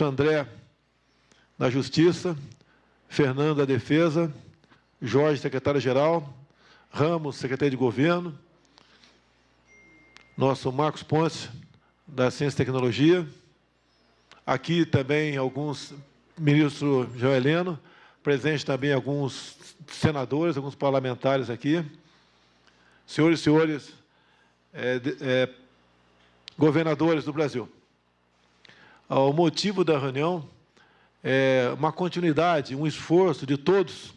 André, da Justiça, Fernando, da Defesa, Jorge, secretário-geral, Ramos, secretário de Governo, nosso Marcos Pontes, da Ciência e Tecnologia, aqui também alguns, ministro João Heleno, presente também alguns senadores, alguns parlamentares aqui, senhores e senhores governadores do Brasil. O motivo da reunião é uma continuidade, um esforço de todos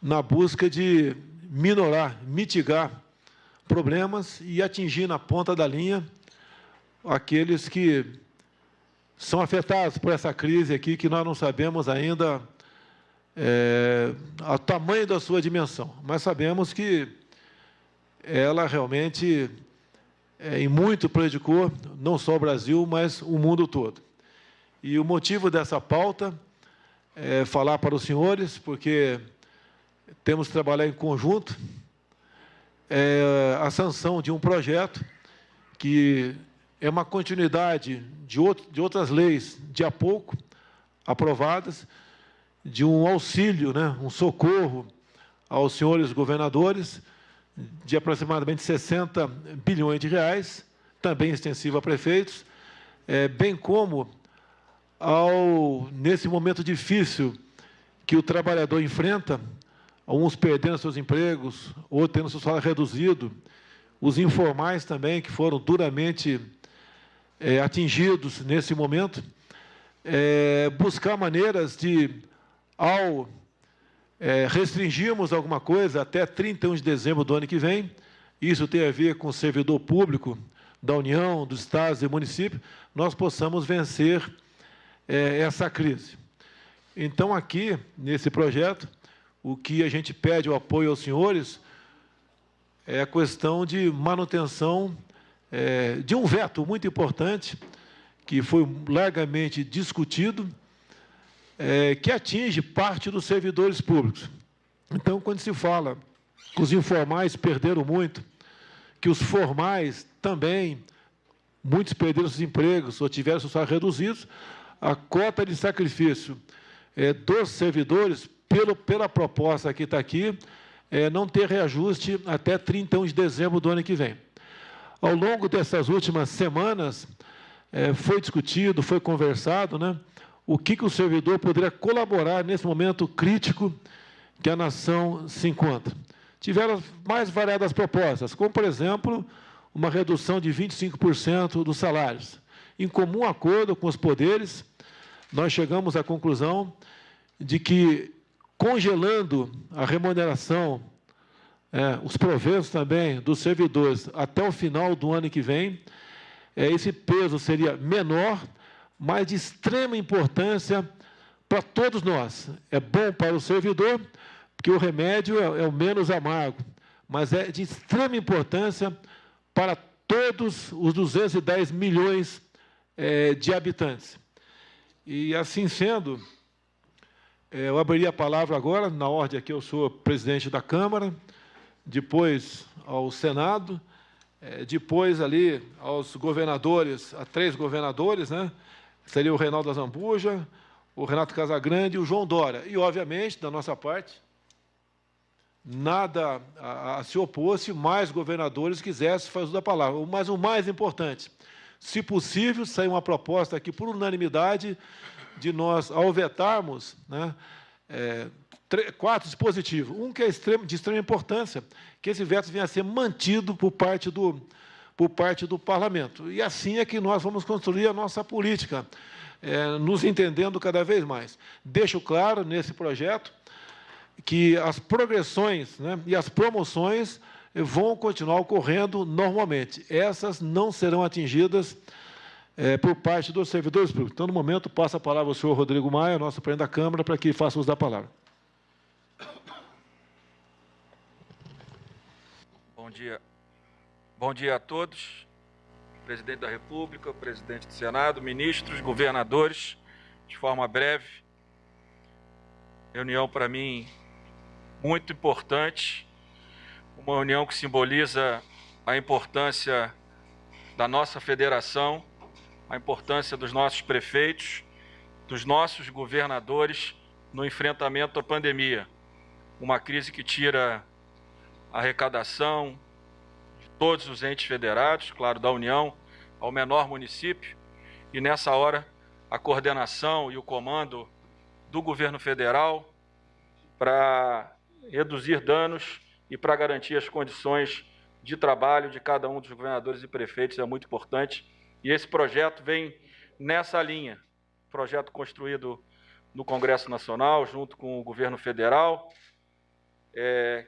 na busca de minorar, mitigar problemas e atingir na ponta da linha aqueles que são afetados por essa crise aqui, que nós não sabemos ainda o tamanho da sua dimensão, mas sabemos que ela realmente em muito prejudicou não só o Brasil, mas o mundo todo. E o motivo dessa pauta é falar para os senhores, porque temos que trabalhar em conjunto, a sanção de um projeto que é uma continuidade de outras leis de há pouco aprovadas, de um auxílio, né, um socorro aos senhores governadores, de aproximadamente 60 bilhões de reais, também extensivo a prefeitos, bem como, nesse momento difícil que o trabalhador enfrenta, uns perdendo seus empregos, outros tendo seu salário reduzido, os informais também, que foram duramente atingidos nesse momento, buscar maneiras de, ao restringirmos alguma coisa até 31 de dezembro do ano que vem, isso tem a ver com o servidor público da União, dos estados e municípios, nós possamos vencer essa crise. Então, aqui, nesse projeto, o que a gente pede o apoio aos senhores é a questão de manutenção de um veto muito importante, que foi largamente discutido, que atinge parte dos servidores públicos. Então, quando se fala que os informais perderam muito, que os formais também, muitos perderam seus empregos ou tiveram seus salários reduzidos, a cota de sacrifício dos servidores, pela proposta que está aqui, não ter reajuste até 31 de dezembro do ano que vem. Ao longo dessas últimas semanas, foi discutido, foi conversado, né, o que o servidor poderia colaborar nesse momento crítico que a nação se encontra. Tiveram mais variadas propostas, como, por exemplo, uma redução de 25% dos salários. Em comum acordo com os poderes, nós chegamos à conclusão de que, congelando a remuneração, os proventos também dos servidores até o final do ano que vem, esse peso seria menor, mas de extrema importância para todos nós. É bom para o servidor, porque o remédio é o menos amargo, mas é de extrema importância para todos os 210 milhões de habitantes. E, assim sendo, eu abriria a palavra agora, na ordem aqui eu sou presidente da Câmara, depois ao Senado, depois ali aos governadores, a 3 governadores, né? Seria o Reinaldo Azambuja, o Renato Casagrande e o João Dória. E, obviamente, da nossa parte, nada a se opor se mais governadores quisessem fazer uso da palavra. Mas o mais importante, se possível, sair uma proposta aqui por unanimidade de nós, ao vetarmos, né, 4 dispositivos. Um que é de extrema importância, que esse veto venha a ser mantido por parte do Parlamento. E assim é que nós vamos construir a nossa política, nos entendendo cada vez mais. Deixo claro, nesse projeto, que as progressões, né, e as promoções vão continuar ocorrendo normalmente. Essas não serão atingidas por parte dos servidores públicos. Então, no momento, passo a palavra ao senhor Rodrigo Maia, nosso presidente da Câmara, para que faça uso da palavra. Bom dia a todos, presidente da República, presidente do Senado, ministros, governadores, de forma breve. Reunião, para mim, muito importante, uma reunião que simboliza a importância da nossa federação, a importância dos nossos prefeitos, dos nossos governadores no enfrentamento à pandemia. Uma crise que tira a arrecadação de todos os entes federados, claro, da União, ao menor município, e nessa hora a coordenação e o comando do governo federal para reduzir danos e para garantir as condições de trabalho de cada um dos governadores e prefeitos é muito importante. E esse projeto vem nessa linha, projeto construído no Congresso Nacional, junto com o governo federal,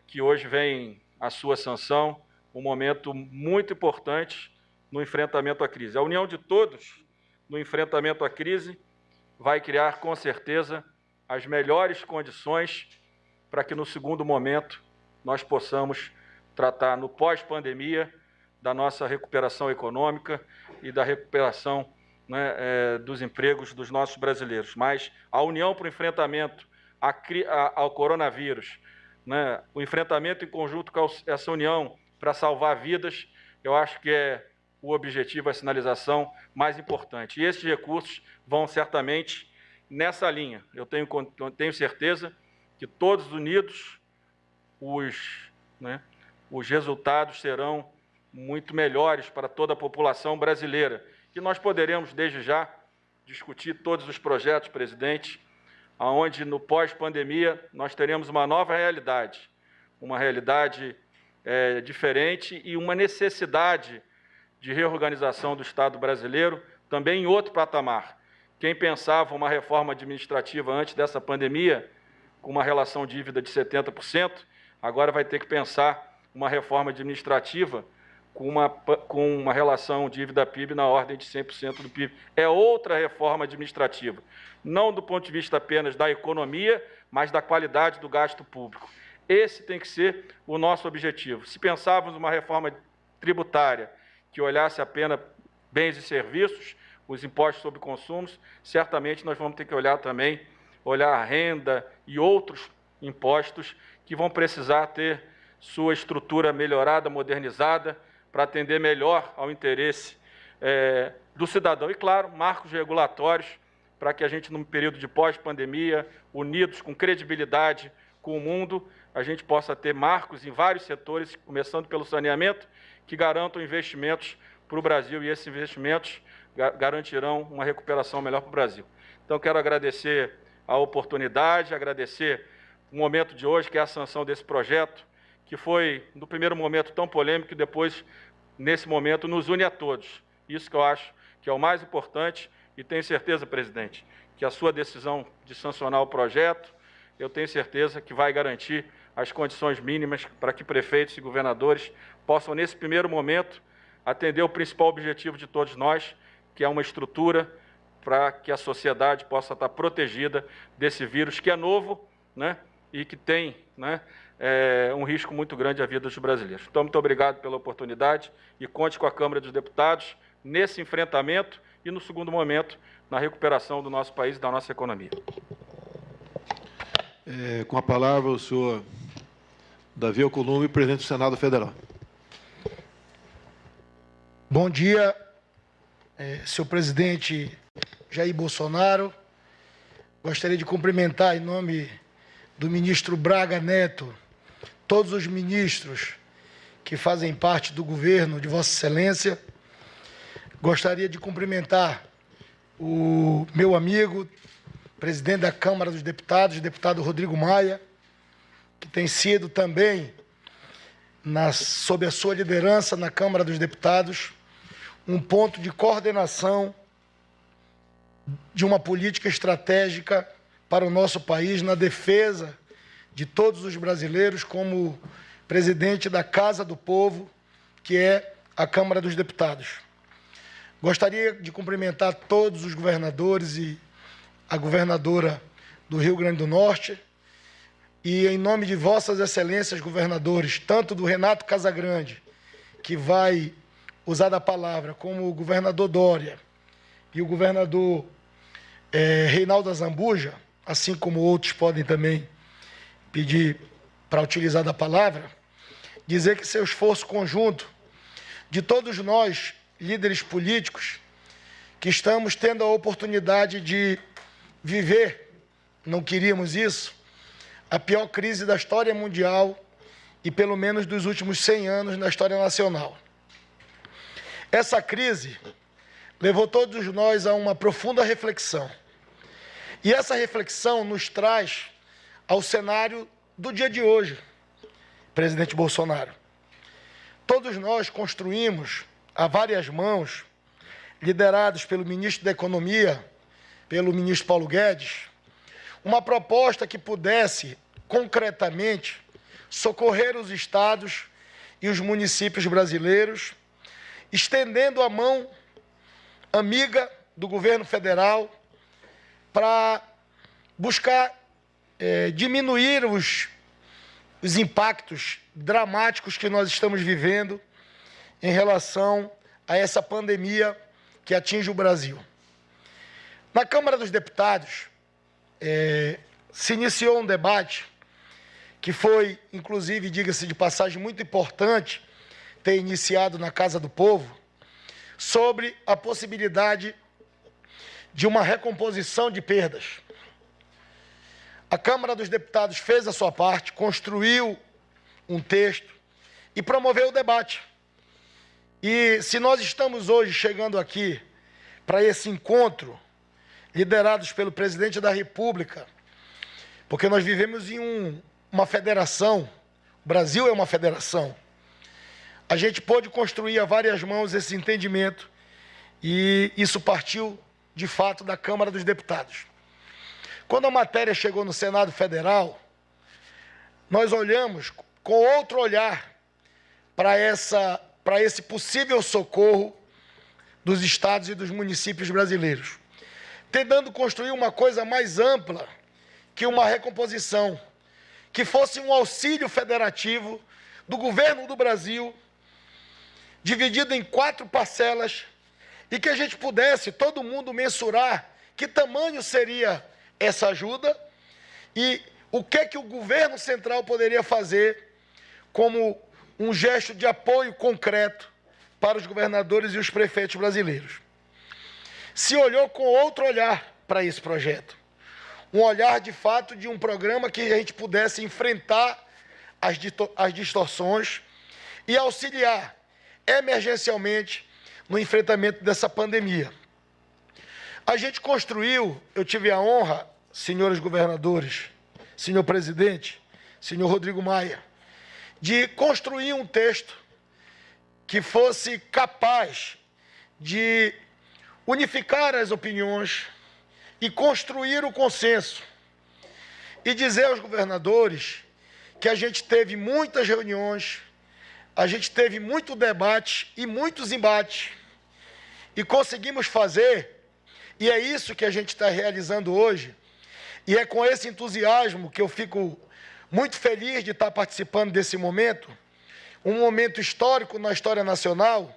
que hoje vem à sua sanção, um momento muito importante no enfrentamento à crise. A união de todos no enfrentamento à crise vai criar, com certeza, as melhores condições para que, no segundo momento, nós possamos tratar, no pós-pandemia, da nossa recuperação econômica e da recuperação, né, dos empregos dos nossos brasileiros. Mas a união para o enfrentamento ao coronavírus, né, o enfrentamento em conjunto com essa união para salvar vidas, eu acho que é o objetivo, a sinalização mais importante. E esses recursos vão certamente nessa linha. Eu tenho certeza que todos unidos os resultados serão muito melhores para toda a população brasileira. E nós poderemos, desde já, discutir todos os projetos, presidente, onde no pós-pandemia nós teremos uma nova realidade, uma realidade diferente e uma necessidade de reorganização do Estado brasileiro, também em outro patamar. Quem pensava uma reforma administrativa antes dessa pandemia, com uma relação dívida de 70%, agora vai ter que pensar uma reforma administrativa com uma relação dívida-PIB na ordem de 100% do PIB. É outra reforma administrativa, não do ponto de vista apenas da economia, mas da qualidade do gasto público. Esse tem que ser o nosso objetivo. Se pensarmos uma reforma tributária que olhasse apenas bens e serviços, os impostos sobre consumos, certamente nós vamos ter que olhar também, a renda e outros impostos que vão precisar ter sua estrutura melhorada, modernizada, para atender melhor ao interesse do cidadão. E, claro, marcos regulatórios para que a gente, num período de pós-pandemia, unidos com credibilidade com o mundo, a gente possa ter marcos em vários setores, começando pelo saneamento, que garantam investimentos para o Brasil, e esses investimentos garantirão uma recuperação melhor para o Brasil. Então, quero agradecer a oportunidade, agradecer o momento de hoje, que é a sanção desse projeto, que foi, no primeiro momento, tão polêmico, e depois, nesse momento, nos une a todos. Isso que eu acho que é o mais importante, e tenho certeza, presidente, que a sua decisão de sancionar o projeto, eu tenho certeza que vai garantir as condições mínimas para que prefeitos e governadores possam, nesse primeiro momento, atender o principal objetivo de todos nós, que é uma estrutura para que a sociedade possa estar protegida desse vírus que é novo, né, e que tem, né, um risco muito grande à vida dos brasileiros. Então, muito obrigado pela oportunidade e conte com a Câmara dos Deputados nesse enfrentamento e, no segundo momento, na recuperação do nosso país e da nossa economia. Com a palavra, o senhor Davi Alcolumbre, presidente do Senado Federal. Bom dia, senhor presidente Jair Bolsonaro. Gostaria de cumprimentar, em nome do ministro Braga Neto, todos os ministros que fazem parte do governo de Vossa Excelência. Gostaria de cumprimentar o meu amigo, presidente da Câmara dos Deputados, deputado Rodrigo Maia, que tem sido também, sob a sua liderança na Câmara dos Deputados, um ponto de coordenação de uma política estratégica para o nosso país, na defesa de todos os brasileiros, como presidente da Casa do Povo, que é a Câmara dos Deputados. Gostaria de cumprimentar todos os governadores e a governadora do Rio Grande do Norte, e em nome de Vossas Excelências, governadores, tanto do Renato Casagrande, que vai usar da palavra, como o governador Dória e o governador Reinaldo Azambuja, assim como outros podem também pedir para utilizar da palavra, dizer que seu esforço conjunto de todos nós, líderes políticos, que estamos tendo a oportunidade de viver, não queríamos isso, a pior crise da história mundial e pelo menos dos últimos 100 anos na história nacional. Essa crise levou todos nós a uma profunda reflexão. E essa reflexão nos traz ao cenário do dia de hoje, presidente Bolsonaro. Todos nós construímos a várias mãos, liderados pelo ministro da Economia, pelo ministro Paulo Guedes, uma proposta que pudesse, concretamente, socorrer os estados e os municípios brasileiros, estendendo a mão amiga do governo federal para buscar diminuir os impactos dramáticos que nós estamos vivendo em relação a essa pandemia que atinge o Brasil. Na Câmara dos Deputados, se iniciou um debate que foi, inclusive, diga-se de passagem, muito importante ter iniciado na Casa do Povo, sobre a possibilidade de uma recomposição de perdas. A Câmara dos Deputados fez a sua parte, construiu um texto e promoveu o debate. E se nós estamos hoje chegando aqui para esse encontro, liderados pelo presidente da República, porque nós vivemos em uma federação, o Brasil é uma federação, a gente pôde construir a várias mãos esse entendimento e isso partiu, de fato, da Câmara dos Deputados. Quando a matéria chegou no Senado Federal, nós olhamos com outro olhar para esse possível socorro dos estados e dos municípios brasileiros, tentando construir uma coisa mais ampla que uma recomposição, que fosse um auxílio federativo do governo do Brasil, dividido em 4 parcelas, e que a gente pudesse, todo mundo, mensurar que tamanho seria essa ajuda e o que o governo central poderia fazer como um gesto de apoio concreto para os governadores e os prefeitos brasileiros. Se olhou com outro olhar para esse projeto, um olhar, de fato, de um programa que a gente pudesse enfrentar as distorções e auxiliar emergencialmente no enfrentamento dessa pandemia. A gente construiu, eu tive a honra, senhores governadores, senhor presidente, senhor Rodrigo Maia, de construir um texto que fosse capaz de unificar as opiniões e construir o consenso e dizer aos governadores que a gente teve muitas reuniões, a gente teve muito debate e muitos embates e conseguimos fazer, e é isso que a gente está realizando hoje, e é com esse entusiasmo que eu fico muito feliz de estar participando desse momento, um momento histórico na história nacional,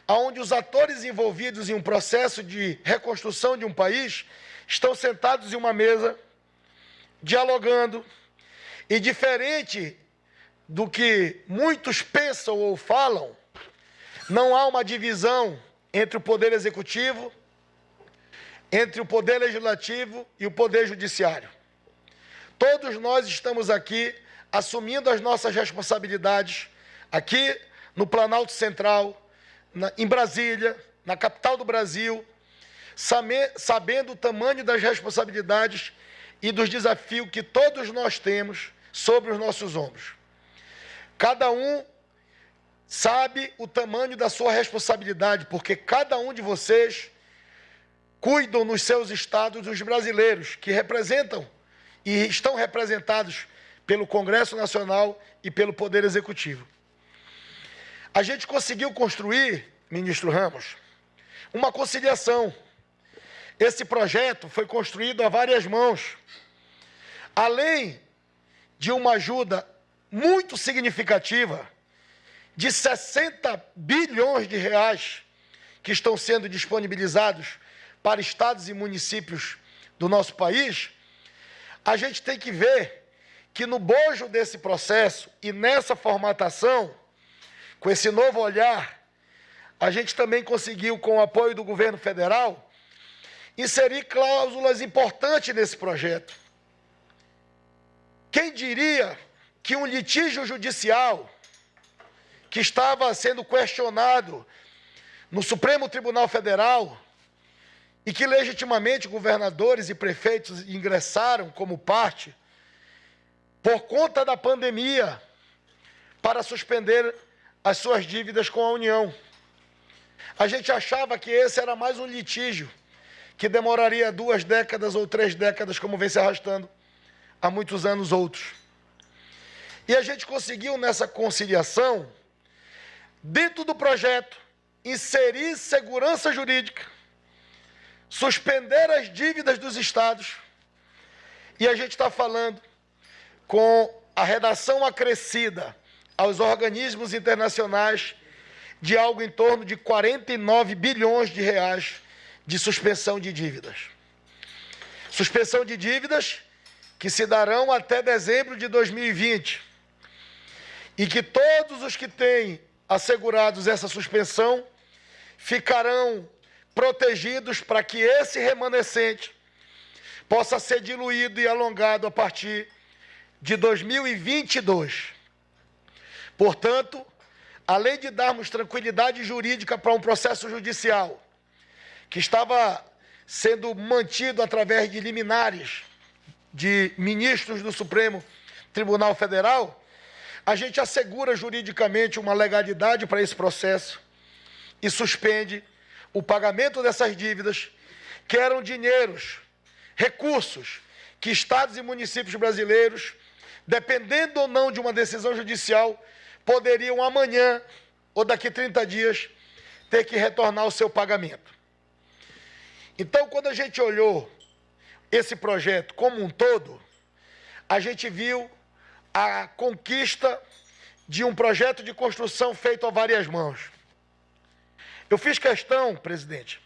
onde os atores envolvidos em um processo de reconstrução de um país estão sentados em uma mesa, dialogando, e diferente do que muitos pensam ou falam, não há uma divisão entre o Poder Executivo, entre o Poder Legislativo e o Poder Judiciário. Todos nós estamos aqui assumindo as nossas responsabilidades, aqui no Planalto Central, em Brasília, na capital do Brasil, sabendo o tamanho das responsabilidades e dos desafios que todos nós temos sobre os nossos ombros. Cada um sabe o tamanho da sua responsabilidade, porque cada um de vocês cuidam nos seus estados dos brasileiros, que representam e estão representados pelo Congresso Nacional e pelo Poder Executivo. A gente conseguiu construir, ministro Ramos, uma conciliação. Esse projeto foi construído a várias mãos. Além de uma ajuda muito significativa de 60 bilhões de reais que estão sendo disponibilizados para estados e municípios do nosso país, a gente tem que ver que no bojo desse processo e nessa formatação, com esse novo olhar, a gente também conseguiu, com o apoio do governo federal, inserir cláusulas importantes nesse projeto. Quem diria que um litígio judicial que estava sendo questionado no Supremo Tribunal Federal e que legitimamente governadores e prefeitos ingressaram como parte, por conta da pandemia, para suspender as suas dívidas com a União. A gente achava que esse era mais um litígio que demoraria 2 décadas ou 3 décadas, como vem se arrastando há muitos anos outros. E a gente conseguiu, nessa conciliação, dentro do projeto, inserir segurança jurídica, suspender as dívidas dos estados, e a gente está falando com a redação acrescida aos organismos internacionais de algo em torno de 49 bilhões de reais de suspensão de dívidas. Suspensão de dívidas que se darão até dezembro de 2020 e que todos os que têm assegurados essa suspensão ficarão protegidos para que esse remanescente possa ser diluído e alongado a partir de 2022. Portanto, além de darmos tranquilidade jurídica para um processo judicial que estava sendo mantido através de liminares de ministros do Supremo Tribunal Federal, a gente assegura juridicamente uma legalidade para esse processo e suspende o pagamento dessas dívidas, que eram dinheiros, recursos, que estados e municípios brasileiros, dependendo ou não de uma decisão judicial, poderiam amanhã ou daqui 30 dias ter que retornar o seu pagamento. Então, quando a gente olhou esse projeto como um todo, a gente viu a conquista de um projeto de construção feito a várias mãos. Eu fiz questão, presidente,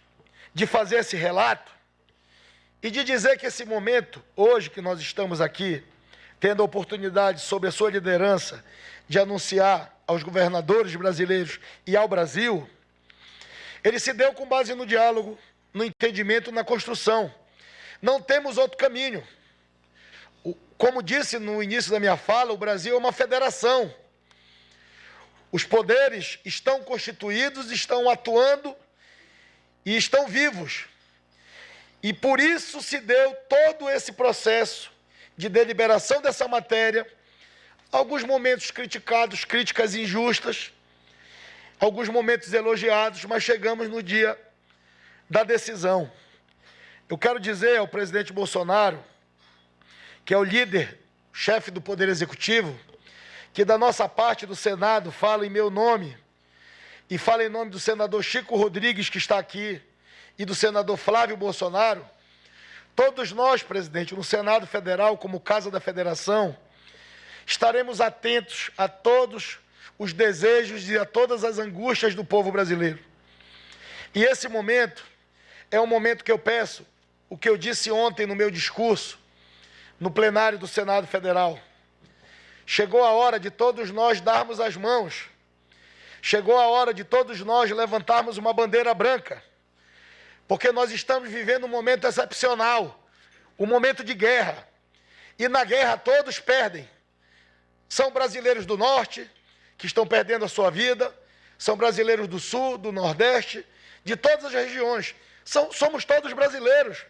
de fazer esse relato e de dizer que esse momento, hoje que nós estamos aqui, tendo a oportunidade, sob a sua liderança, de anunciar aos governadores brasileiros e ao Brasil, ele se deu com base no diálogo, no entendimento, na construção. Não temos outro caminho. Como disse no início da minha fala, o Brasil é uma federação. Os poderes estão constituídos, estão atuando e estão vivos. E por isso se deu todo esse processo de deliberação dessa matéria, alguns momentos criticados, críticas injustas, alguns momentos elogiados, mas chegamos no dia da decisão. Eu quero dizer ao presidente Bolsonaro, que é o líder, chefe do Poder Executivo, que da nossa parte do Senado fala em meu nome e fala em nome do senador Chico Rodrigues, que está aqui, e do senador Flávio Bolsonaro. Todos nós, presidente, no Senado Federal, como Casa da Federação, estaremos atentos a todos os desejos e a todas as angústias do povo brasileiro. E esse momento é um momento que eu peço, o que eu disse ontem no meu discurso, no plenário do Senado Federal. Chegou a hora de todos nós darmos as mãos. Chegou a hora de todos nós levantarmos uma bandeira branca. Porque nós estamos vivendo um momento excepcional, um momento de guerra. E na guerra todos perdem. São brasileiros do Norte, que estão perdendo a sua vida, são brasileiros do Sul, do Nordeste, de todas as regiões. Somos todos brasileiros.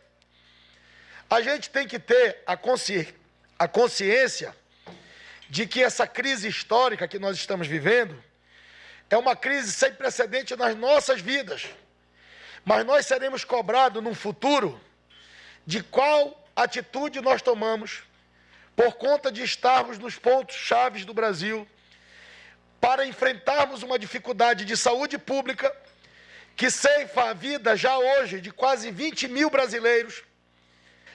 A gente tem que ter a consciência de que essa crise histórica que nós estamos vivendo é uma crise sem precedente nas nossas vidas. Mas nós seremos cobrados num futuro de qual atitude nós tomamos por conta de estarmos nos pontos chaves do Brasil para enfrentarmos uma dificuldade de saúde pública que ceifa a vida já hoje de quase 20 mil brasileiros.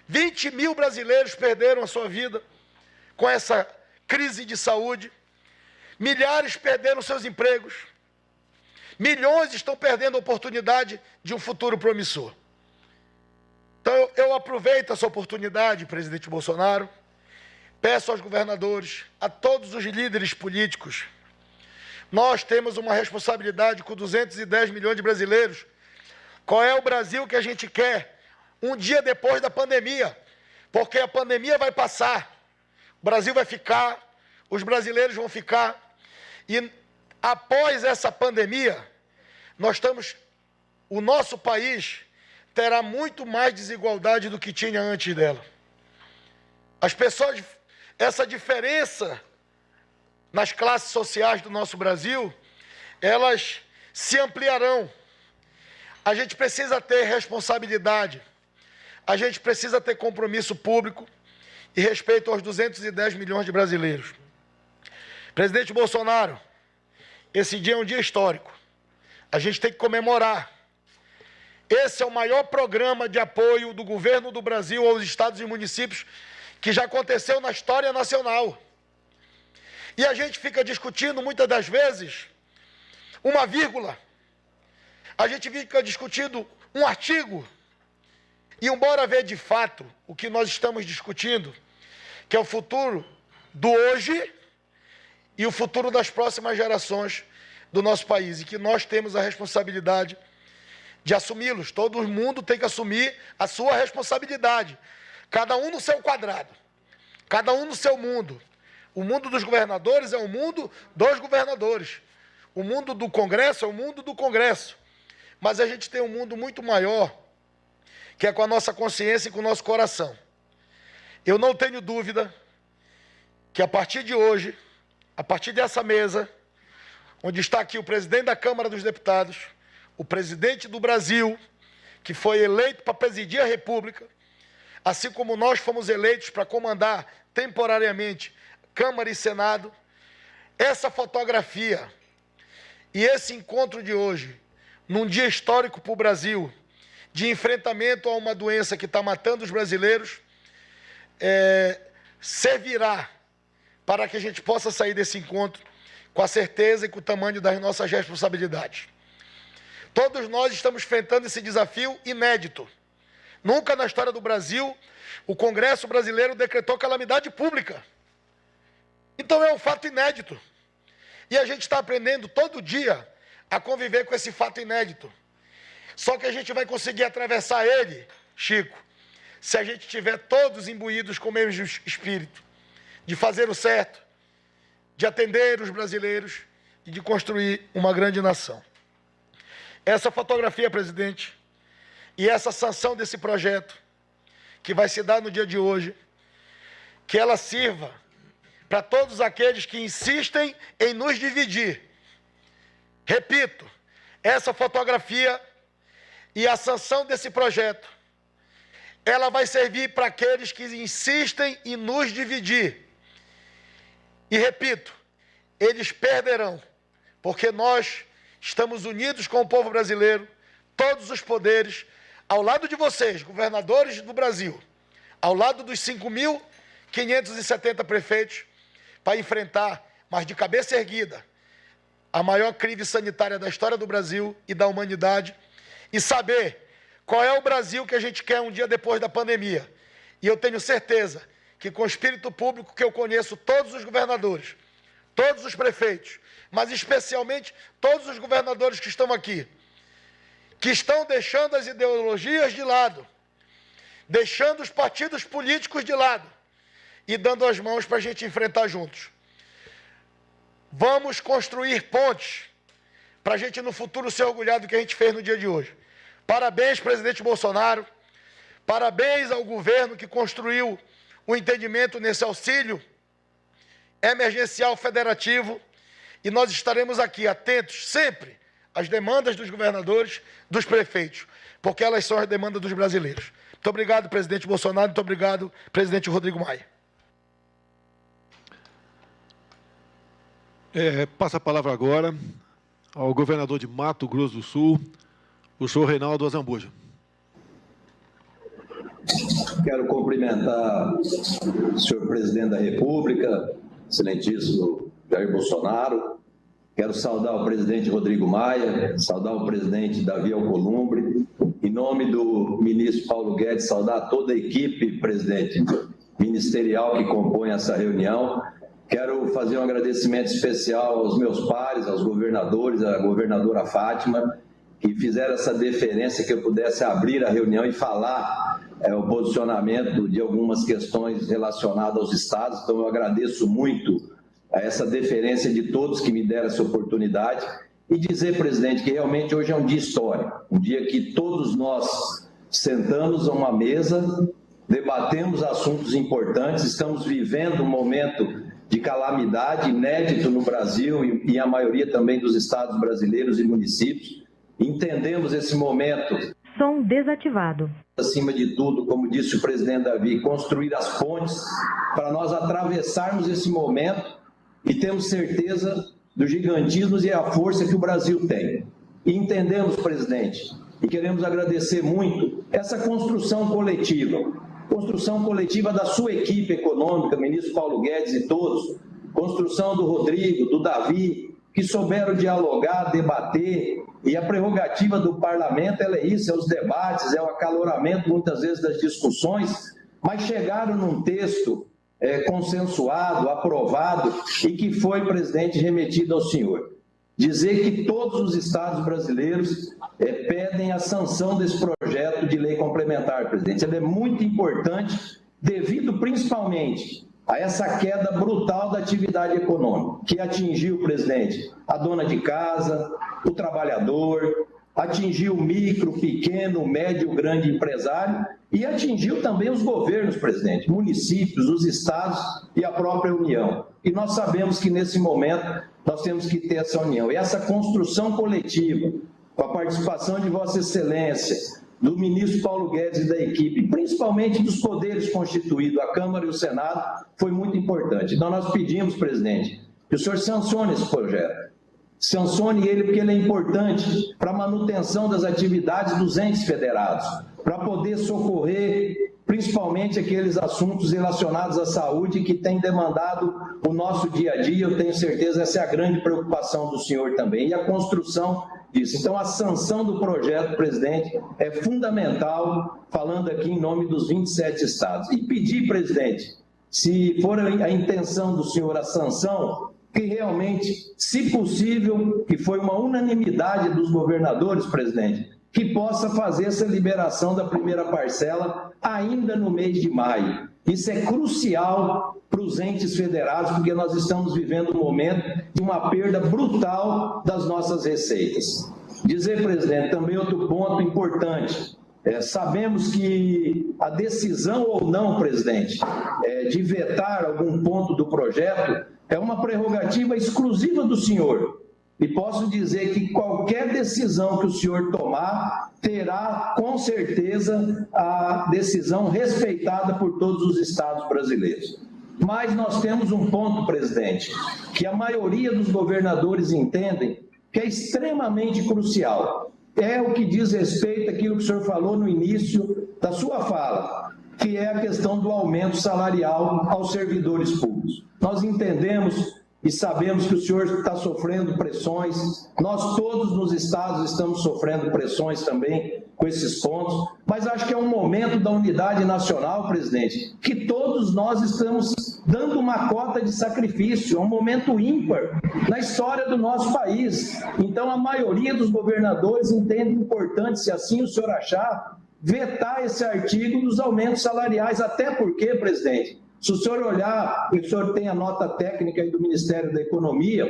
20 mil brasileiros perderam a sua vida com essa crise de saúde. Milhares perderam seus empregos. Milhões estão perdendo a oportunidade de um futuro promissor. Então, eu aproveito essa oportunidade, presidente Bolsonaro, peço aos governadores, a todos os líderes políticos, Nós temos uma responsabilidade com 210 milhões de brasileiros. Qual é o Brasil que a gente quer um dia depois da pandemia? Porque a pandemia vai passar, o Brasil vai ficar, os brasileiros vão ficar. E após essa pandemia, o nosso país terá muito mais desigualdade do que tinha antes dela. As pessoas, essa diferença nas classes sociais do nosso Brasil, elas se ampliarão. A gente precisa ter responsabilidade, a gente precisa ter compromisso público e respeito aos 210 milhões de brasileiros. Presidente Bolsonaro, esse dia é um dia histórico. A gente tem que comemorar. Esse é o maior programa de apoio do governo do Brasil aos estados e municípios que já aconteceu na história nacional. E a gente fica discutindo, muitas das vezes, uma vírgula. A gente fica discutindo um artigo. E embora ver de fato o que nós estamos discutindo, que é o futuro do hoje e o futuro das próximas gerações do nosso país, e que nós temos a responsabilidade de assumi-los. Todo mundo tem que assumir a sua responsabilidade, cada um no seu quadrado, cada um no seu mundo. O mundo dos governadores é o mundo dos governadores, o mundo do Congresso é o mundo do Congresso, mas a gente tem um mundo muito maior, que é com a nossa consciência e com o nosso coração. Eu não tenho dúvida que a partir de hoje, a partir dessa mesa, onde está aqui o presidente da Câmara dos Deputados, o presidente do Brasil, que foi eleito para presidir a República, assim como nós fomos eleitos para comandar temporariamente Câmara e Senado, essa fotografia e esse encontro de hoje, num dia histórico para o Brasil, de enfrentamento a uma doença que está matando os brasileiros, servirá para que a gente possa sair desse encontro com a certeza e com o tamanho das nossas responsabilidades. Todos nós estamos enfrentando esse desafio inédito. Nunca na história do Brasil, o Congresso brasileiro decretou calamidade pública. Então é um fato inédito. E a gente está aprendendo todo dia a conviver com esse fato inédito. Só que a gente vai conseguir atravessar ele, Chico, se a gente estiver todos imbuídos com o mesmo espírito, de fazer o certo, de atender os brasileiros e de construir uma grande nação. Essa fotografia, presidente, e essa sanção desse projeto, que vai se dar no dia de hoje, que ela sirva para todos aqueles que insistem em nos dividir. Repito, essa fotografia e a sanção desse projeto, ela vai servir para aqueles que insistem em nos dividir. E repito, eles perderão, porque nós estamos unidos com o povo brasileiro, todos os poderes, ao lado de vocês, governadores do Brasil, ao lado dos 5.570 prefeitos, para enfrentar, mas de cabeça erguida, a maior crise sanitária da história do Brasil e da humanidade, e saber qual é o Brasil que a gente quer um dia depois da pandemia. E eu tenho certeza que com o espírito público que eu conheço todos os governadores, todos os prefeitos, mas especialmente todos os governadores que estão aqui, que estão deixando as ideologias de lado, deixando os partidos políticos de lado e dando as mãos para a gente enfrentar juntos. Vamos construir pontes para a gente no futuro se orgulhar do que a gente fez no dia de hoje. Parabéns, presidente Bolsonaro, parabéns ao governo que construiu o entendimento nesse auxílio emergencial federativo, e nós estaremos aqui atentos sempre às demandas dos governadores, dos prefeitos, porque elas são as demandas dos brasileiros. Muito obrigado, presidente Bolsonaro, muito obrigado, presidente Rodrigo Maia. Passa a palavra agora ao governador de Mato Grosso do Sul, o senhor Reinaldo Azambuja. Quero cumprimentar o senhor presidente da República, excelentíssimo Jair Bolsonaro. Quero saudar o presidente Rodrigo Maia, saudar o presidente Davi Alcolumbre. Em nome do ministro Paulo Guedes, saudar toda a equipe, presidente, ministerial que compõe essa reunião. Quero fazer um agradecimento especial aos meus pares, aos governadores, à governadora Fátima, que fizeram essa deferência que eu pudesse abrir a reunião e falar o posicionamento de algumas questões relacionadas aos estados. Então, eu agradeço muito a essa deferência de todos que me deram essa oportunidade e dizer, presidente, que realmente hoje é um dia histórico, um dia que todos nós sentamos a uma mesa, debatemos assuntos importantes, estamos vivendo um momento de calamidade inédito no Brasil e a maioria também dos estados brasileiros e municípios. Entendemos esse momento. Som desativado. Acima de tudo, como disse o presidente Davi, construir as pontes para nós atravessarmos esse momento e temos certeza do gigantismo e a força que o Brasil tem. E entendemos, presidente, e queremos agradecer muito essa construção coletiva da sua equipe econômica, ministro Paulo Guedes e todos, construção do Rodrigo, do Davi, que souberam dialogar, debater, e a prerrogativa do parlamento ela é isso, é os debates, é o acaloramento muitas vezes das discussões, mas chegaram num texto consensuado, aprovado e que foi, presidente, remetido ao senhor. Dizer que todos os estados brasileiros pedem a sanção desse projeto de lei complementar, presidente. Ele é muito importante devido principalmente a essa queda brutal da atividade econômica, que atingiu, presidente, a dona de casa, o trabalhador, atingiu o micro, pequeno, médio, grande empresário e atingiu também os governos, presidente, municípios, os estados e a própria União. E nós sabemos que nesse momento nós temos que ter essa união. E essa construção coletiva, com a participação de Vossa Excelência, do ministro Paulo Guedes e da equipe, principalmente dos poderes constituídos, a Câmara e o Senado, foi muito importante. Então nós pedimos, presidente, que o senhor sancione esse projeto. Sancione ele porque ele é importante para a manutenção das atividades dos entes federados, para poder socorrer principalmente aqueles assuntos relacionados à saúde que têm demandado o nosso dia a dia. Eu tenho certeza essa é a grande preocupação do senhor também, e a construção disso. Então, a sanção do projeto, presidente, é fundamental, falando aqui em nome dos 27 estados. E pedir, presidente, se for a intenção do senhor a sanção, que realmente, se possível, que foi uma unanimidade dos governadores, presidente, que possa fazer essa liberação da primeira parcela ainda no mês de maio. Isso é crucial para os entes federados, porque nós estamos vivendo um momento de uma perda brutal das nossas receitas. Dizer, presidente, também outro ponto importante. Sabemos que a decisão ou não, presidente, de vetar algum ponto do projeto é uma prerrogativa exclusiva do senhor. E posso dizer que qualquer decisão que o senhor tomar terá, com certeza, a decisão respeitada por todos os estados brasileiros. Mas nós temos um ponto, presidente, que a maioria dos governadores entendem que é extremamente crucial. É o que diz respeito àquilo que o senhor falou no início da sua fala, que é a questão do aumento salarial aos servidores públicos. Nós entendemos e sabemos que o senhor está sofrendo pressões, nós todos nos estados estamos sofrendo pressões também com esses pontos, mas acho que é um momento da unidade nacional, presidente, que todos nós estamos dando uma cota de sacrifício, é um momento ímpar na história do nosso país. Então a maioria dos governadores entende importante, se assim o senhor achar, vetar esse artigo dos aumentos salariais, até porque, presidente, se o senhor olhar, e o senhor tem a nota técnica aí do Ministério da Economia,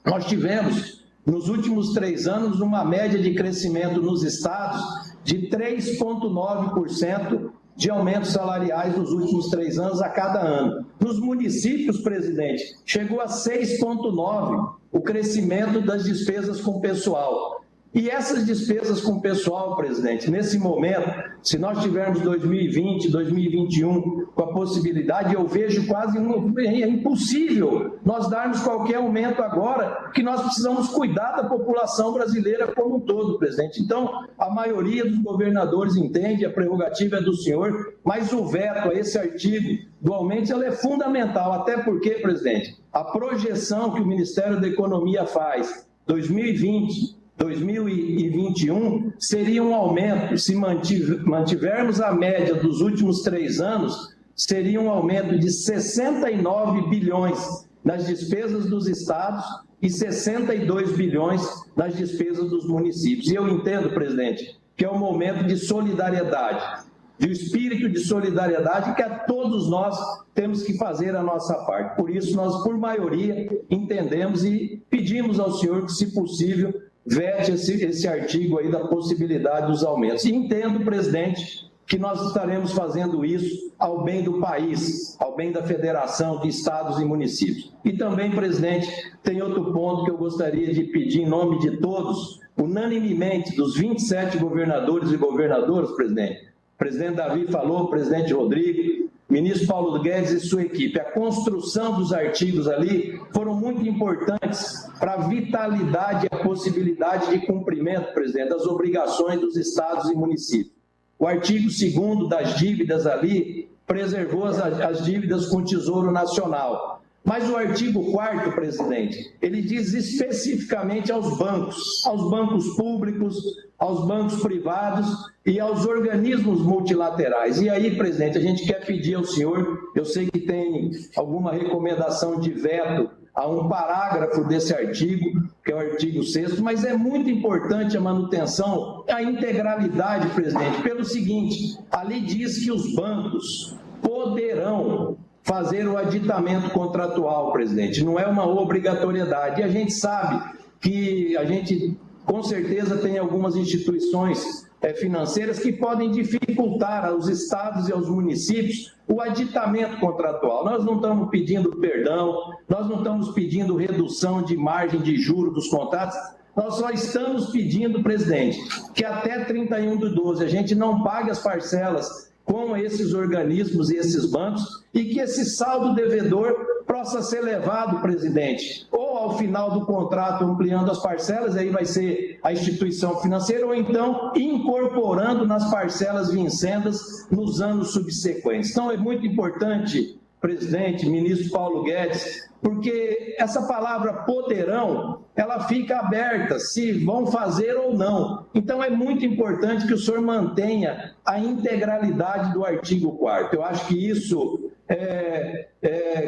nós tivemos, nos últimos 3 anos, uma média de crescimento nos estados de 3,9% de aumentos salariais nos últimos 3 anos a cada ano. Nos municípios, presidente, chegou a 6,9% o crescimento das despesas com pessoal. E essas despesas com pessoal, presidente, nesse momento, se nós tivermos 2020, 2021, com a possibilidade, eu vejo quase é impossível nós darmos qualquer aumento agora, que nós precisamos cuidar da população brasileira como um todo, presidente. Então, a maioria dos governadores entende, a prerrogativa é do senhor, mas o veto a esse artigo do aumento ela é fundamental, até porque, presidente, a projeção que o Ministério da Economia faz, 2020, 2021, seria um aumento, se mantivermos a média dos últimos 3 anos, seria um aumento de 69 bilhões nas despesas dos estados e 62 bilhões nas despesas dos municípios. E eu entendo, presidente, que é um momento de solidariedade, de espírito de solidariedade que a todos nós temos que fazer a nossa parte. Por isso, nós, por maioria, entendemos e pedimos ao senhor que, se possível, vete esse artigo aí da possibilidade dos aumentos. E entendo, presidente, que nós estaremos fazendo isso ao bem do país, ao bem da federação de estados e municípios. E também, presidente, tem outro ponto que eu gostaria de pedir em nome de todos, unanimemente, dos 27 governadores e governadoras, presidente. O presidente Davi falou, o presidente Rodrigo, ministro Paulo Guedes e sua equipe. A construção dos artigos ali foram muito importantes para a vitalidade e a possibilidade de cumprimento, presidente, das obrigações dos estados e municípios. O artigo 2º das dívidas ali preservou as dívidas com o Tesouro Nacional. Mas o artigo 4º, presidente, ele diz especificamente aos bancos públicos, aos bancos privados e aos organismos multilaterais. E aí, presidente, a gente quer pedir ao senhor, eu sei que tem alguma recomendação de veto a um parágrafo desse artigo, que é o artigo 6º, mas é muito importante a manutenção, a integralidade, presidente, pelo seguinte, ali diz que os bancos poderão fazer o aditamento contratual, presidente, não é uma obrigatoriedade. E a gente sabe que a gente, com certeza, tem algumas instituições financeiras que podem dificultar aos estados e aos municípios o aditamento contratual. Nós não estamos pedindo perdão, nós não estamos pedindo redução de margem de juros dos contratos, nós só estamos pedindo, presidente, que até 31/12 a gente não pague as parcelas com esses organismos e esses bancos e que esse saldo devedor possa ser levado, presidente, ou ao final do contrato ampliando as parcelas, aí vai ser a instituição financeira, ou então incorporando nas parcelas vincendas nos anos subsequentes. Então é muito importante, presidente, ministro Paulo Guedes, porque essa palavra poderão, ela fica aberta, se vão fazer ou não. Então é muito importante que o senhor mantenha a integralidade do artigo 4º. Eu acho que isso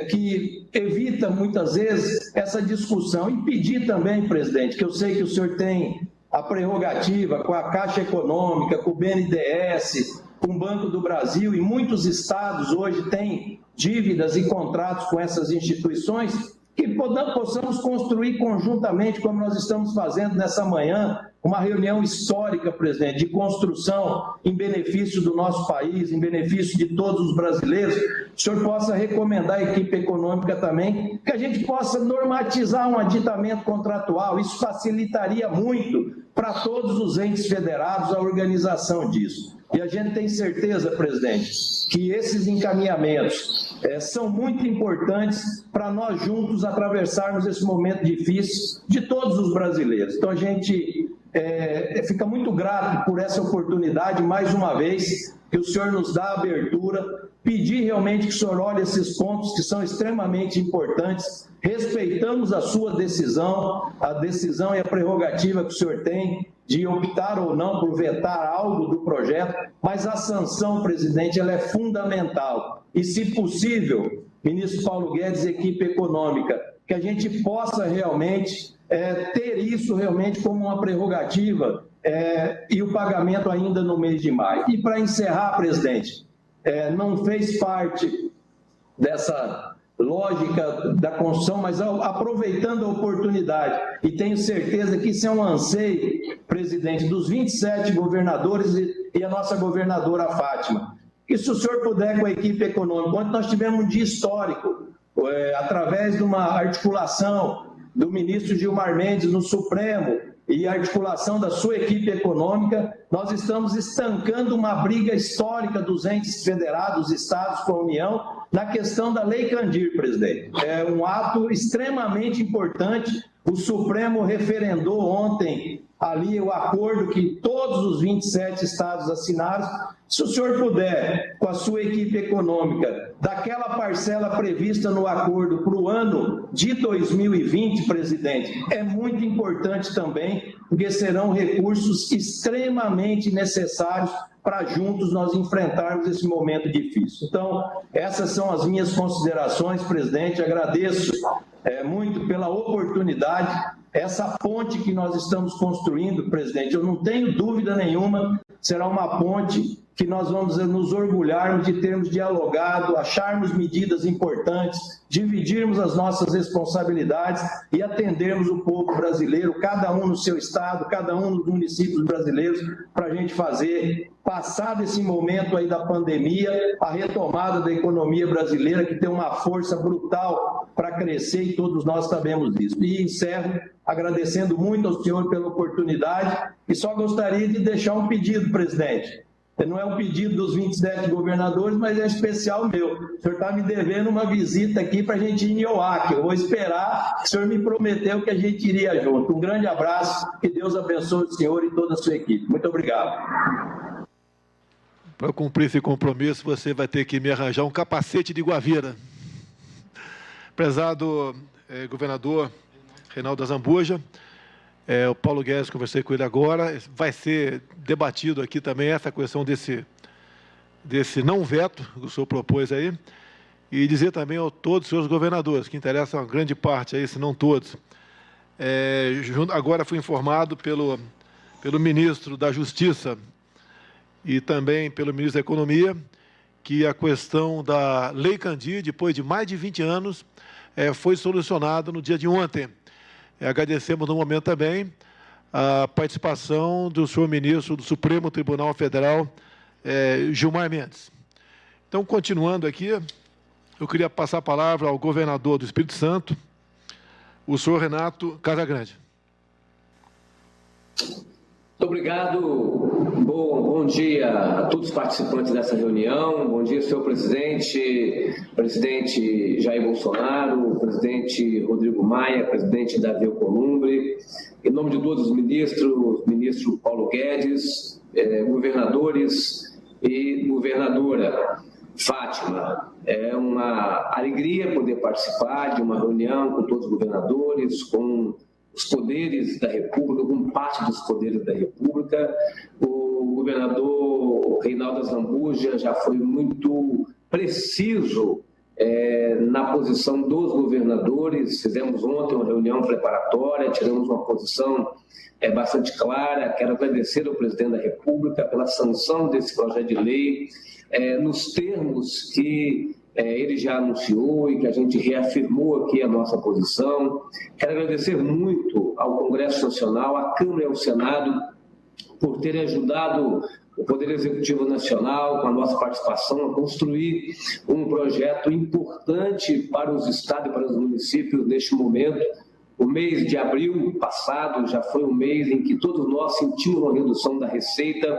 que evita muitas vezes essa discussão. E pedir também, presidente, que eu sei que o senhor tem a prerrogativa com a Caixa Econômica, com o BNDES, com o Banco do Brasil, e muitos estados hoje têm dívidas e contratos com essas instituições, que possamos construir conjuntamente, como nós estamos fazendo nessa manhã, uma reunião histórica, presidente, de construção em benefício do nosso país, em benefício de todos os brasileiros. O senhor possa recomendar à equipe econômica também que a gente possa normatizar um aditamento contratual. Isso facilitaria muito para todos os entes federados a organização disso. E a gente tem certeza, presidente, que esses encaminhamentos são muito importantes para nós juntos atravessarmos esse momento difícil de todos os brasileiros. Então a gente fica muito grato por essa oportunidade, mais uma vez, que o senhor nos dá a abertura, pedir realmente que o senhor olhe esses pontos que são extremamente importantes, respeitamos a sua decisão, a decisão e a prerrogativa que o senhor tem de optar ou não por vetar algo do projeto, mas a sanção, presidente, ela é fundamental. E, se possível, ministro Paulo Guedes e equipe econômica, que a gente possa realmente ter isso realmente como uma prerrogativa e o pagamento ainda no mês de maio. E, para encerrar, presidente, não fez parte dessa lógica da construção, mas aproveitando a oportunidade, e tenho certeza que isso é um anseio, presidente, dos 27 governadores e a nossa governadora Fátima, que se o senhor puder com a equipe econômica, ontem nós tivemos um dia histórico, através de uma articulação do ministro Gilmar Mendes no Supremo e a articulação da sua equipe econômica, nós estamos estancando uma briga histórica dos entes federados, estados com a União, na questão da Lei Candir, presidente. É um ato extremamente importante. O Supremo referendou ontem ali o acordo que todos os 27 estados assinaram. Se o senhor puder, com a sua equipe econômica, daquela parcela prevista no acordo para o ano de 2020, presidente, é muito importante também, porque serão recursos extremamente necessários para juntos nós enfrentarmos esse momento difícil. Então, essas são as minhas considerações, presidente. Agradeço muito pela oportunidade. Essa ponte que nós estamos construindo, presidente, eu não tenho dúvida nenhuma, será uma ponte que nós vamos nos orgulharmos de termos dialogado, acharmos medidas importantes, dividirmos as nossas responsabilidades e atendermos o povo brasileiro, cada um no seu estado, cada um nos municípios brasileiros, para a gente fazer, passado esse momento aí da pandemia, a retomada da economia brasileira, que tem uma força brutal para crescer e todos nós sabemos disso. E encerro agradecendo muito ao senhor pela oportunidade e só gostaria de deixar um pedido, presidente. Não é um pedido dos 27 governadores, mas é especial meu. O senhor está me devendo uma visita aqui para a gente ir em Oaxaca. Eu vou esperar, o senhor me prometeu que a gente iria junto. Um grande abraço, que Deus abençoe o senhor e toda a sua equipe. Muito obrigado. Para cumprir esse compromisso, você vai ter que me arranjar um capacete de Guavira. Prezado governador Reinaldo Azambuja, o Paulo Guedes, conversei com ele agora, vai ser debatido aqui também essa questão desse não veto que o senhor propôs aí, e dizer também a todos os seus governadores, que interessam uma grande parte aí, se não todos. Agora fui informado pelo ministro da Justiça e também pelo ministro da Economia, que a questão da Lei Candir, depois de mais de 20 anos, foi solucionada no dia de ontem. Agradecemos no momento também a participação do senhor ministro do Supremo Tribunal Federal, Gilmar Mendes. Então, continuando aqui, eu queria passar a palavra ao governador do Espírito Santo, o senhor Renato Casagrande. Muito obrigado. Bom dia a todos os participantes dessa reunião. Bom dia, senhor presidente Jair Bolsonaro, presidente Rodrigo Maia, presidente Davi Alcolumbre. Em nome de todos os ministros, ministro Paulo Guedes, governadores e governadora Fátima. É uma alegria poder participar de uma reunião com todos os governadores, com os poderes da República, com parte dos poderes da República. O governador Reinaldo Azambuja já foi muito preciso na posição dos governadores. Fizemos ontem uma reunião preparatória, tiramos uma posição bastante clara. Quero agradecer ao presidente da República pela sanção desse projeto de lei, nos termos que ele já anunciou e que a gente reafirmou aqui a nossa posição. Quero agradecer muito ao Congresso Nacional, à Câmara e ao Senado, por terem ajudado o Poder Executivo Nacional, com a nossa participação, a construir um projeto importante para os estados e para os municípios neste momento. O mês de abril passado já foi um mês em que todos nós sentimos uma redução da receita,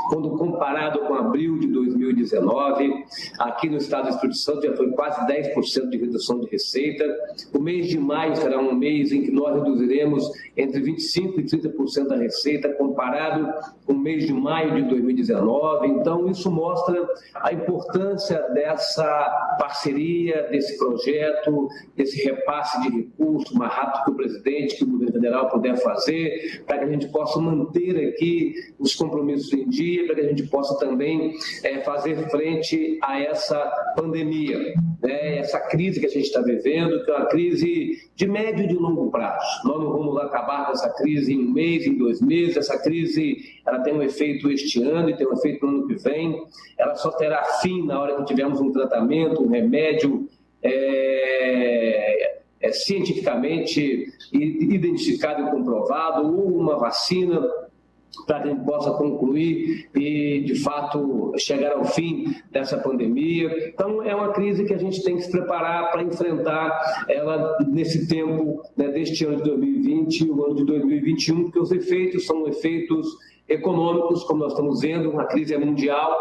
quando comparado com abril de 2019. Aqui no estado do Espírito Santo já foi quase 10% de redução de receita. O mês de maio será um mês em que nós reduziremos entre 25% e 30% da receita, comparado com o mês de maio de 2019. Então, isso mostra a importância dessa parceria, desse projeto, desse repasse de recursos mais rápido que o presidente, que o governo federal puder fazer, para que a gente possa manter aqui os compromissos em dia, para que a gente possa também fazer frente a essa pandemia, essa crise que a gente está vivendo, que é uma crise de médio e de longo prazo. Nós não vamos acabar com essa crise em um mês, em 2 meses. Essa crise ela tem um efeito este ano e tem um efeito no ano que vem. Ela só terá fim na hora que tivermos um tratamento, um remédio cientificamente identificado e comprovado, ou uma vacina, para que a gente possa concluir e, de fato, chegar ao fim dessa pandemia. Então, é uma crise que a gente tem que se preparar para enfrentar ela nesse tempo, deste ano de 2020 e o ano de 2021, porque os efeitos são efeitos econômicos, como nós estamos vendo, a crise é mundial,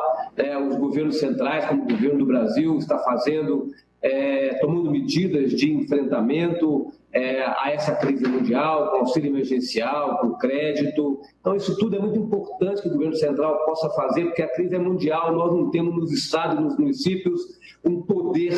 os governos centrais, como o governo do Brasil, está fazendo, tomando medidas de enfrentamento a essa crise mundial, com auxílio emergencial, com crédito. Então, isso tudo é muito importante que o governo central possa fazer, porque a crise é mundial, nós não temos nos estados, nos municípios, um poder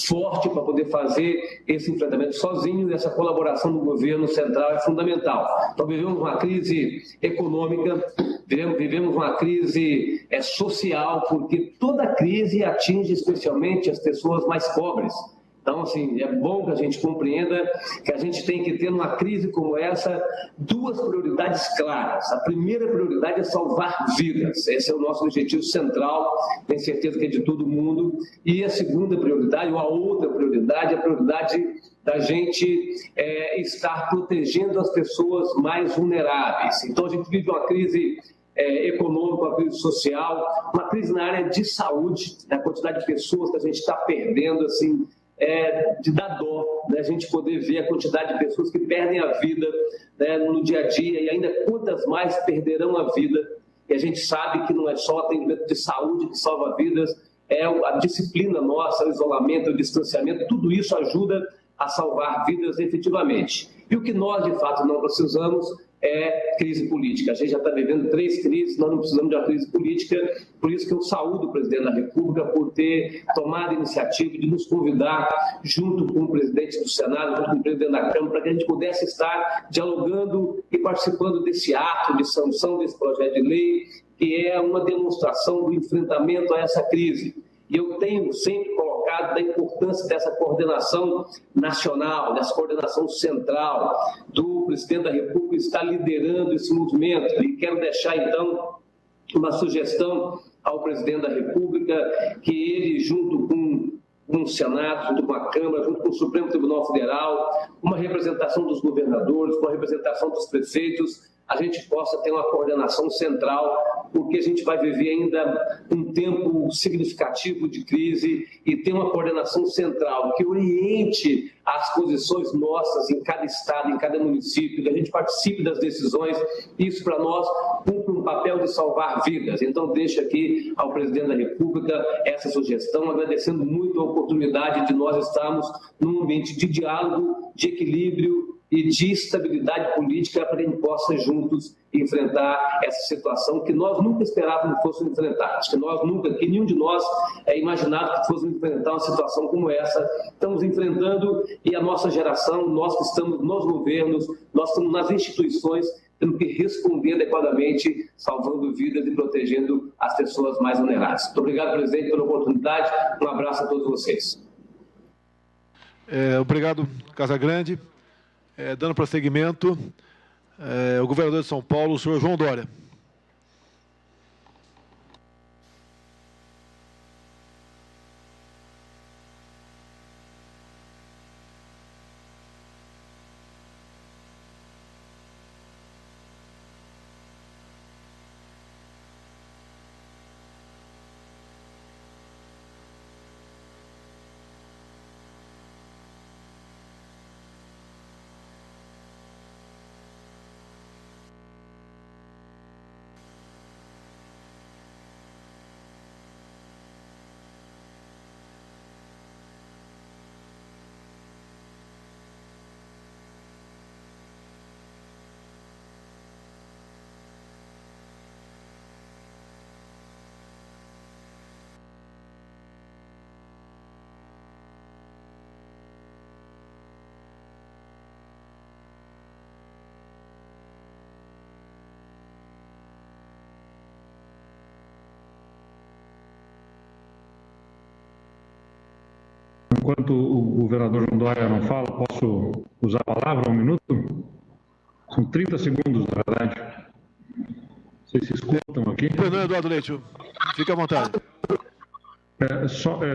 forte para poder fazer esse enfrentamento sozinho, e essa colaboração do governo central é fundamental. Então, vivemos uma crise econômica, vivemos uma crise social, porque toda crise atinge especialmente as pessoas mais pobres. Então, assim, é bom que a gente compreenda que a gente tem que ter, numa crise como essa, duas prioridades claras. A primeira prioridade é salvar vidas. Esse é o nosso objetivo central, tenho certeza que é de todo mundo. E a segunda prioridade, ou a outra prioridade, é a prioridade da gente estar protegendo as pessoas mais vulneráveis. Então, a gente vive uma crise econômica, uma crise social, uma crise na área de saúde, a quantidade de pessoas que a gente está perdendo, assim, de dar dó, né? A gente poder ver a quantidade de pessoas que perdem a vida, né, no dia a dia, e ainda quantas mais perderão a vida. E a gente sabe que não é só o atendimento de saúde que salva vidas, é a disciplina nossa, o isolamento, o distanciamento, tudo isso ajuda a salvar vidas efetivamente. E o que nós, de fato, não precisamos é crise política. A gente já está vivendo 3 crises, nós não precisamos de uma crise política, por isso que eu saúdo o presidente da República por ter tomado a iniciativa de nos convidar, junto com o presidente do Senado, junto com o presidente da Câmara, para que a gente pudesse estar dialogando e participando desse ato de sanção desse projeto de lei, que é uma demonstração do enfrentamento a essa crise. E eu tenho sempre colocado da importância dessa coordenação nacional, dessa coordenação central, do presidente da República estar liderando esse movimento. E quero deixar, então, uma sugestão ao presidente da República, que ele, junto com o Senado, junto com a Câmara, junto com o Supremo Tribunal Federal, uma representação dos governadores, uma representação dos prefeitos, a gente possa ter uma coordenação central, porque a gente vai viver ainda um tempo significativo de crise e ter uma coordenação central que oriente as posições nossas em cada estado, em cada município, que a gente participe das decisões. Isso, para nós, cumpre um papel de salvar vidas. Então, deixo aqui ao presidente da República essa sugestão, agradecendo muito a oportunidade de nós estarmos num ambiente de diálogo, de equilíbrio e de estabilidade política para que a gente possa juntos enfrentar essa situação que nós nunca esperávamos que fosse enfrentar. Acho que nós nunca, que nenhum de nós imaginava que fosse enfrentar uma situação como essa. Estamos enfrentando, e a nossa geração, nós que estamos nos governos, nós estamos nas instituições, temos que responder adequadamente, salvando vidas e protegendo as pessoas mais vulneráveis. Muito obrigado, presidente, pela oportunidade. Um abraço a todos vocês. Obrigado, Casagrande. Dando prosseguimento, o governador de São Paulo, o senhor João Dória. Enquanto o governador João Dória não fala, posso usar a palavra 1 minuto? São 30 segundos, na verdade. Vocês se escutam aqui? Fernando Eduardo Leite, fica à vontade.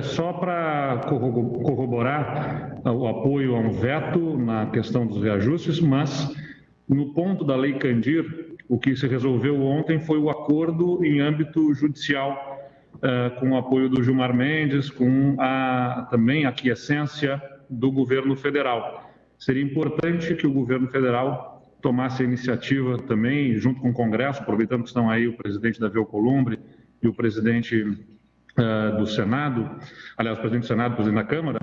Só para corroborar o apoio a um veto na questão dos reajustes, mas no ponto da Lei Candir, o que se resolveu ontem foi o acordo em âmbito judicial, com o apoio do Gilmar Mendes, com também a aquiescência do governo federal. Seria importante que o governo federal tomasse a iniciativa também, junto com o Congresso, aproveitando que estão aí o presidente Davi Alcolumbre e o presidente do Senado, aliás, o presidente do Senado, o presidente da Câmara,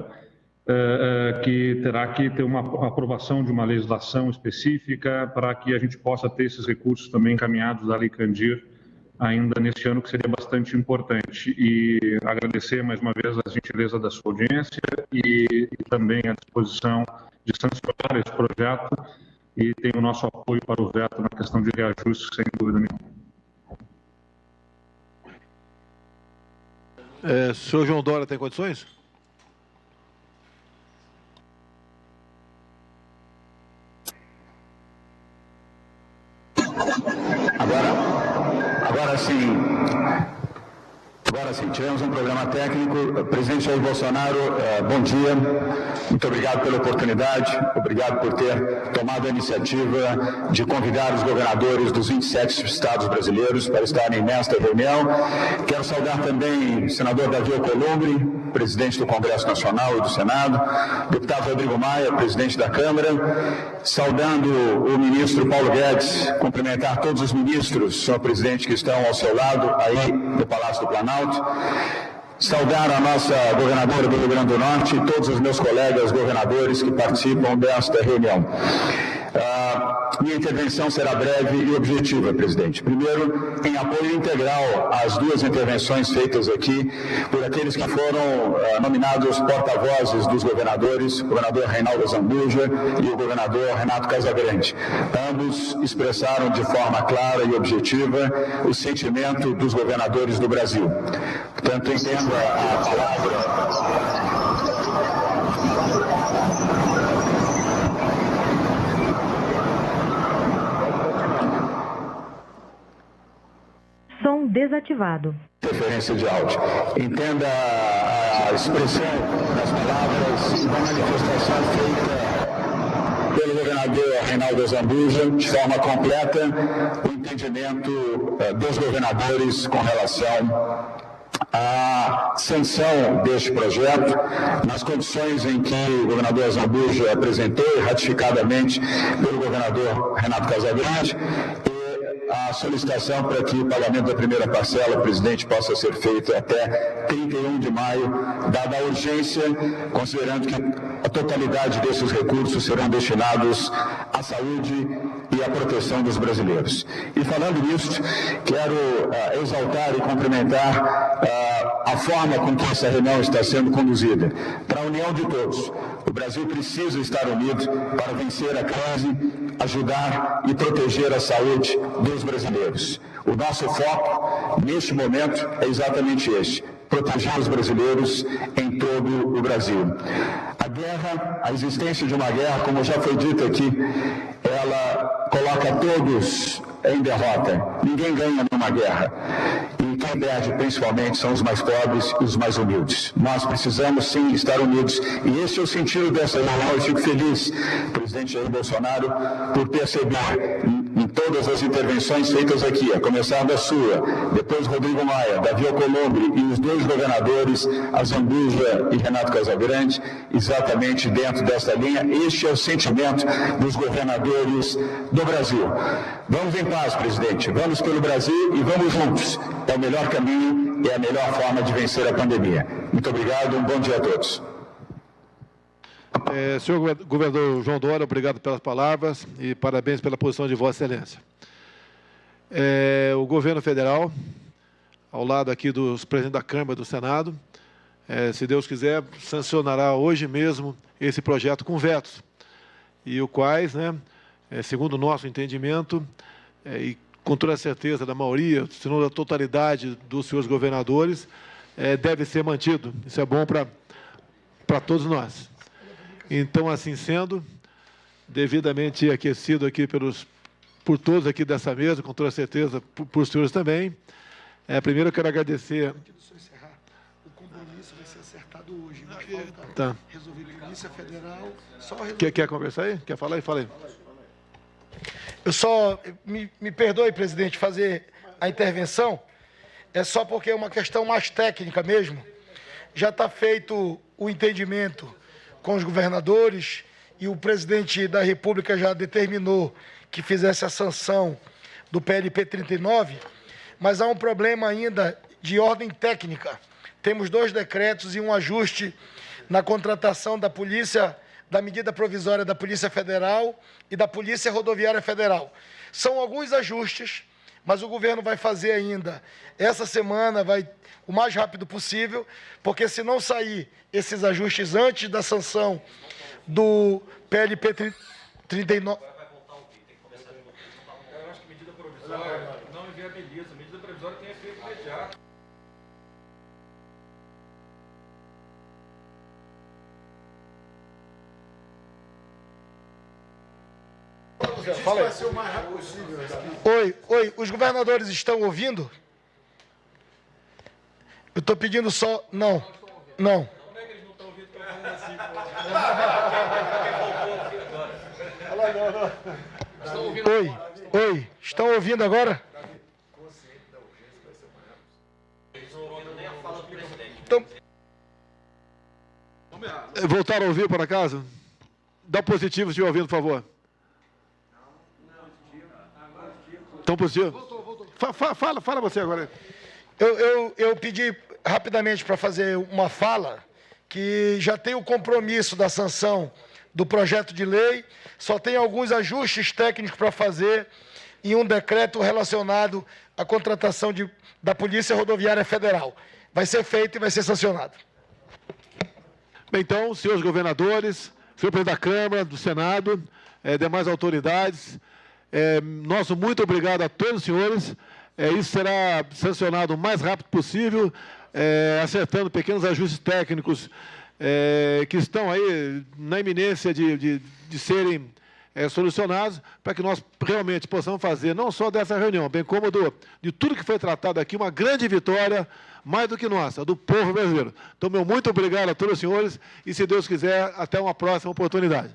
que terá que ter uma aprovação de uma legislação específica para que a gente possa ter esses recursos também encaminhados da Lei Candir ainda neste ano, que seria bastante importante. E agradecer mais uma vez a gentileza da sua audiência e também a disposição de sancionar esse projeto, e tem o nosso apoio para o veto na questão de reajustes, sem dúvida nenhuma. Senhor João Dória tem condições? Agora sim, tivemos um problema técnico. Presidente Jair Bolsonaro, bom dia. Muito obrigado pela oportunidade, obrigado por ter tomado a iniciativa de convidar os governadores dos 27 estados brasileiros para estarem nesta reunião. Quero saudar também o senador Davi Alcolumbre, presidente do Congresso Nacional e do Senado, deputado Rodrigo Maia, presidente da Câmara, saudando o ministro Paulo Guedes, cumprimentar todos os ministros, senhor presidente, que estão ao seu lado, aí no Palácio do Planalto, saudar a nossa governadora do Rio Grande do Norte e todos os meus colegas governadores que participam desta reunião. Minha intervenção será breve e objetiva, presidente. Primeiro, em apoio integral às duas intervenções feitas aqui por aqueles que foram nominados porta-vozes dos governadores, o governador Reinaldo Azambuja e o governador Renato Casagrande. Ambos expressaram de forma clara e objetiva o sentimento dos governadores do Brasil. Portanto, entenda a palavra. Som desativado. Interferência de áudio. Entenda a expressão das palavras da manifestação feita pelo governador Reinaldo Azambuja, de forma completa, o entendimento dos governadores com relação à sanção deste projeto, nas condições em que o governador Azambuja apresentou e ratificadamente pelo governador Renato Casagrande, a solicitação para que o pagamento da primeira parcela, presidente, possa ser feito até 31 de maio, dada a urgência, considerando que a totalidade desses recursos serão destinados à saúde e à proteção dos brasileiros. E falando nisso, quero exaltar e cumprimentar a forma com que essa reunião está sendo conduzida, para a união de todos. O Brasil precisa estar unido para vencer a crise, ajudar e proteger a saúde dos brasileiros. O nosso foco, neste momento, é exatamente este: proteger os brasileiros em todo o Brasil. A guerra, a existência de uma guerra, como já foi dito aqui, ela coloca todos em derrota. Ninguém ganha numa guerra. E quem perde, principalmente, são os mais pobres e os mais humildes. Nós precisamos, sim, estar unidos. E esse é o sentido dessa reunião. Eu fico feliz, presidente Jair Bolsonaro, por perceber em todas as intervenções feitas aqui, a começar da sua, depois Rodrigo Maia, Davi Alcolumbre e os dois governadores, Azambuja e Renato Casagrande, exatamente dentro desta linha. Este é o sentimento dos governadores do Brasil. Vamos em paz, presidente. Vamos pelo Brasil e vamos juntos. É o melhor caminho e é a melhor forma de vencer a pandemia. Muito obrigado, um bom dia a todos. Senhor governador João Dória, obrigado pelas palavras e parabéns pela posição de Vossa Excelência. O governo federal, ao lado aqui dos presidentes da Câmara e do Senado, se Deus quiser, sancionará hoje mesmo esse projeto com vetos, e o quais, segundo o nosso entendimento, e com toda a certeza da maioria, se não da totalidade dos senhores governadores, deve ser mantido. Isso é bom para todos nós. Então, assim sendo, devidamente aquecido aqui por todos aqui dessa mesa, com toda certeza por os senhores também. Primeiro eu quero agradecer. O compromisso vai ser acertado hoje. Falta resolver a Polícia Federal. Quer conversar aí? Quer falar aí? Fala aí. Eu só, me perdoe, presidente, fazer a intervenção, é só porque é uma questão mais técnica mesmo. Já está feito o entendimento com os governadores e o presidente da República já determinou que fizesse a sanção do PLP 39, mas há um problema ainda de ordem técnica. Temos 2 decretos e um ajuste na contratação da polícia, da medida provisória da Polícia Federal e da Polícia Rodoviária Federal. São alguns ajustes, mas o governo vai fazer ainda essa semana, o mais rápido possível, porque se não sair esses ajustes antes da sanção do PLP 39... Vai voltar o tem que começar de novo. Eu acho que medida provisória não inviabiliza, medida provisória tem efeito imediato. Fala aí. Oi, os governadores estão ouvindo? Eu estou pedindo só... Não. Não. Como é que eles não estão ouvindo que eu falando assim, pô? Oi. Estão ouvindo agora? Então... Voltaram a ouvir, por acaso? Dá positivo se estiver ouvindo, por favor. Estão positivo? Fala você agora. Eu pedi rapidamente para fazer uma fala que já tem o compromisso da sanção do projeto de lei, só tem alguns ajustes técnicos para fazer em um decreto relacionado à contratação da Polícia Rodoviária Federal. Vai ser feito e vai ser sancionado. Bem, então, senhores governadores, senhor presidente da Câmara, do Senado, demais autoridades, nosso muito obrigado a todos os senhores. Isso será sancionado o mais rápido possível, acertando pequenos ajustes técnicos que estão aí na iminência de serem solucionados, para que nós realmente possamos fazer, não só dessa reunião, bem como de tudo que foi tratado aqui, uma grande vitória, mais do que nossa, do povo brasileiro. Então, meu muito obrigado a todos os senhores e, se Deus quiser, até uma próxima oportunidade.